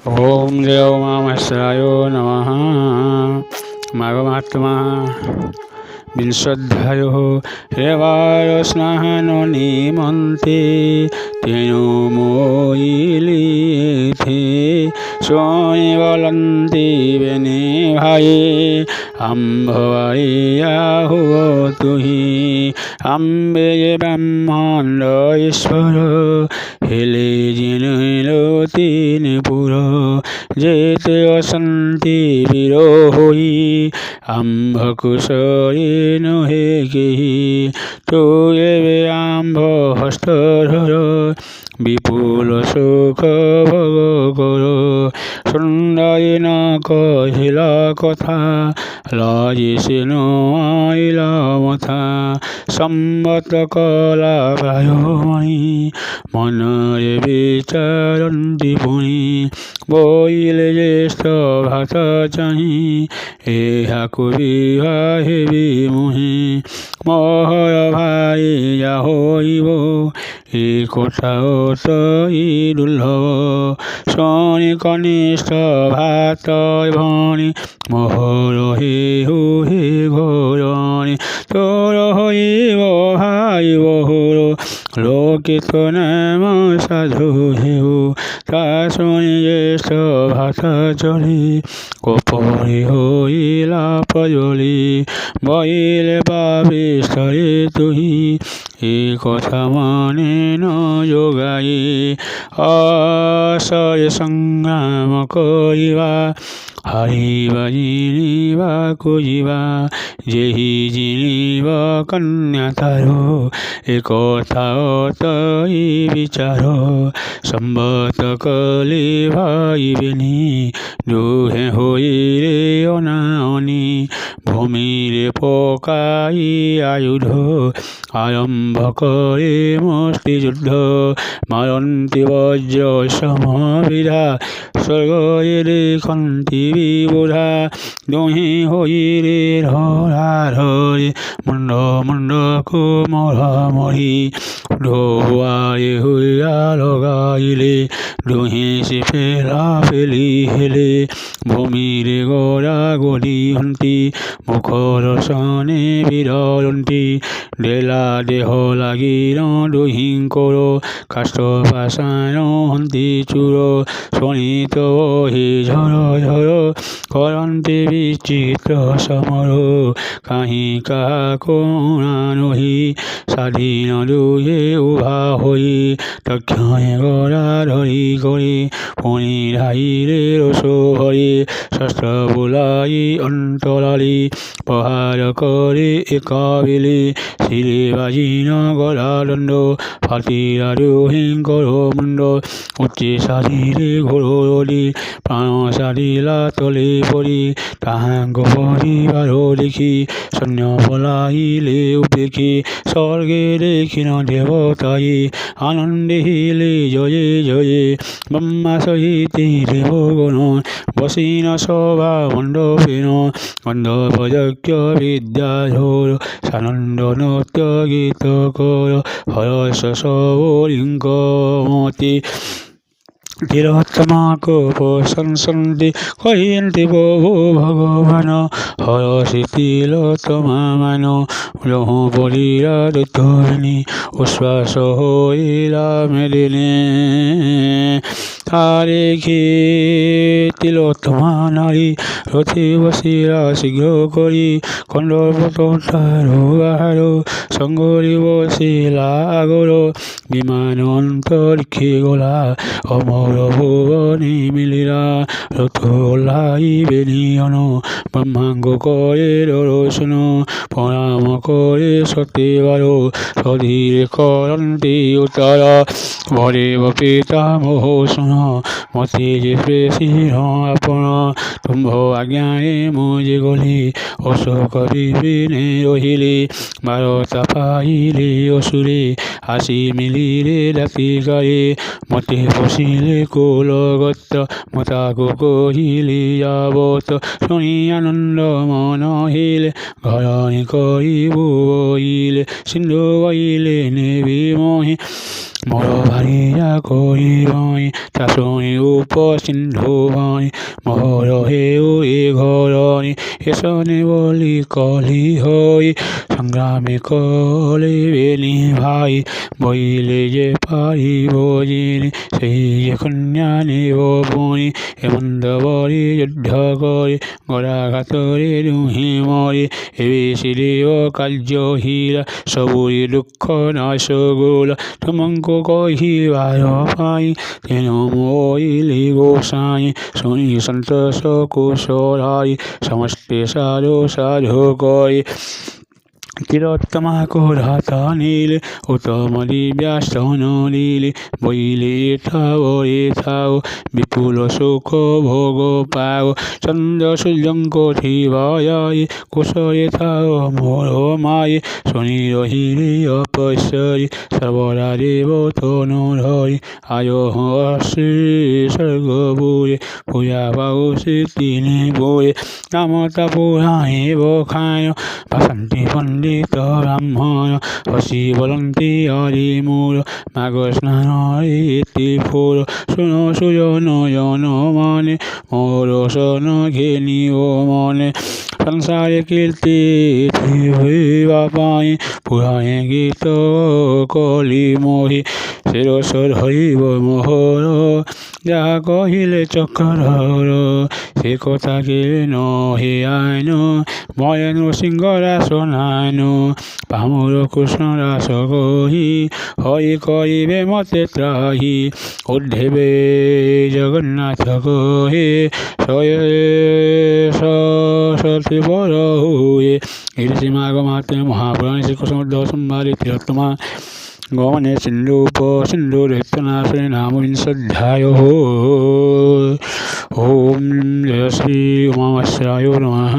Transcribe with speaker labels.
Speaker 1: ওম দেও মামস্যায় নমঃ মাঘমাত্মা বিংশোধ্যায় হেবার স্নান নিমন্তে তেনু মোইলিথে সোনি বলন্তি বেনে ভাই আম্ভবাইয়াহু তুহি আম্বে ব্রহ্মাণ্ড ঈশ্বর হেলে জিনিল তিন পুর যেতে অশান্তি বিরোহী আম্ভকুশরী নহে কেহি তো এবে আম্ভ হস্তধর বিপুল সুখ ভোগ কর সুন্দরী ন কহিলা কথা লজিসিন আইলা মথা সম্বত কলা বায়ুমণি মনরে বিচারন্তি পুনি বইলে জ্যেষ্ঠ ভাত চাহি এহাকু বিবাহে বিমোহি মহর ভাই যা হইব এ কোথাও তই দুর্লভ শনি কনিষ্ঠ ভাত ভণি মহর হে হু হে ঘরণি তোর হইব ভাই বহুর লোকিত নাম সাধু হেউ তা শুনি জ্যেষ্ঠ ভাত চলি কপরি হইলা প্রজলি বইলে বাবিস্তরে তুহি এ কথা মানে ন যোগাই অসরে সংগ্রাম করিবা হারিবা জিনিবা খুঁজিবা যেহি জিনিব কন্যা তার এ কথা তই বিচার সম্বত কলি ভাইবেনি দুহে হইরে অনানি ভূমিরে পকাই আয়ুধ আরম্ভ করে মুষ্টিযুদ্ধ মারন্তি বজ্র সমবিধা স্বর্গরে কন্তি বিবুধা দুহি হইরে ধরা ধরে মুন্ড মুন্ড কুমরি ঢোয়ারে হইয়া লগাইলে দুহি সে ফেলা ফেলি হেলে ভূমিরে গড়া গড়ি হন্তি মুখর সনে বিরলন্তি ডেলা দেহ লাগিল দুহিঙ্কর কাষ্ঠ পাশান হন্তি চূর শোণিত বহি ঝর ঝর করন্তি বিচিত্র সমর কাহি কাহা কোণানহি স্বাধীন দুয়ে উভা হই তক্ষণে গড়া ধরি কৰি পুনি ঢাইলে রস ভরি শস্ত্র বোলাই অন্তরালি প্রহার করে একাবিলি শিরে বাজিন গলা দণ্ড ফাটিলা দুহিঙ্কর মুণ্ড উচ্চে সাধিলে ঘোরলি প্রাণ সাধিলা তলে পরি তাহাঙ্গ পরিবার লিখি সৈন্য পলাইলে উপেক্ষি স্বর্গে দেখিন দেবতাই আনন্দে হিলে জয়ে জয়ে ব্রহ্মা সহিতে দেবগণ বসিন সভা মণ্ডপেন গন্ধর্বযজ্ঞ বিদ্যাধর সানন্দ নৃত্য গীত কর হরস সবলিঙ্গমতি তিলোত্তমাকো প্রশংসন্তি কহিন্তি প্রভু ভগবান হরসি তিলোত্তমা মান ব্রহ্ম পরিরা দৈত্যবিনী উচ্ছ্বাস হইলা মেদিনী তারে খে তিলোত্তমা নারী রথে বসিলা শীঘ্র করি কন্দর্পতার সঙ্গরি বসিলা আগর বিমান অন্তরিক্ষে গলা অমর ভুবনে মিলিলা রথ লাইবে নিয়ন ব্রহ্মাঙ্গ করে দর্শন প্রণাম করে সত্যবার সধীরে করন্তি উত্তর ভরেব পিতামহ শুন মতে যে প্রেসির আপন তুম্ভ আজ্ঞায়ে মুজে গলি অশোক বিপিনে রহিলে বারতা পাইলে অসুরে আসি মিলিরে ডাকি গায়ে মতে বসিলে কুলগত মতাকু কহিলে যাবত শুনি আনন্দ মন হিলে ঘরণি করি বইলে সিন্ধু বইলে নেবি মহি মোর ভারিয়া করিবই চাষনি উপসিন্ধু ভয় মোর হেউ এ ঘরণি এসনে বলি কলি হই সংগ্রামে কলিবেনি ভাই বইলে যে পারিব যিনি সেই যে কন্যা নেব বনি এমন্দ বরি যুদ্ধ করে গড়াঘাতরে দুহি মরে এবেশিদেব কার্য হীরা সবুরি দুঃখ নাশ গোলা তুমঙ্কু কহিবার পাই তেনু মইলি গোসাই শুনি সন্তোষ কুশলাই সমস্তে সাধু সাধু কয় তিলোত্তমা কোধাতা নীলে উত্তম দিব্যাস্তন লীলে বইলে থাও বিপুল সুখ ভোগ পাও চন্দ্র সূর্যঙ্ক থিবায় কুশলে থাও মোর মায়ে শনি রহিলে অপশ্বরী সর্বদা দেব তনু ধরি আয় শ্রী স্বর্গপুরে পূজা পাও শ্রী তিনি বয়ে নামতা পুরাণে বখায় ভাষন্তি পণ্ডিত ব্রাহ্মণ হসি বলন্তি হরিমূল মাঘ স্নান ইতি ফুল শুন সুজন জন মানে মোর শোন ঘেনি ও মনে সংসারে কীর্তি থিবা পাই পুরাণে গীত কলি মোহি শিরস্বর হইব মোহর যাহা কহিলে চক্র সে কথা কে নহে আইন ময়ন সিংহ রাস নাইন পামুর কৃষ্ণ রাস কহি হরি করিবে মতে ত্রাহি উদ্ধেবে জগন্নাথ কহে সরস্বতী বর হুয়ে এটি শ্রীমাগ মাতে মহাপুরাণে শ্রীকৃষ্ণ সম্বাদে তিলোত্তমা গমনে সিন্ধু রত্নাশ্রী নাম বিংশোধ্যায় ওম জয় শ্রী উমামেশ্বরায় নমঃ।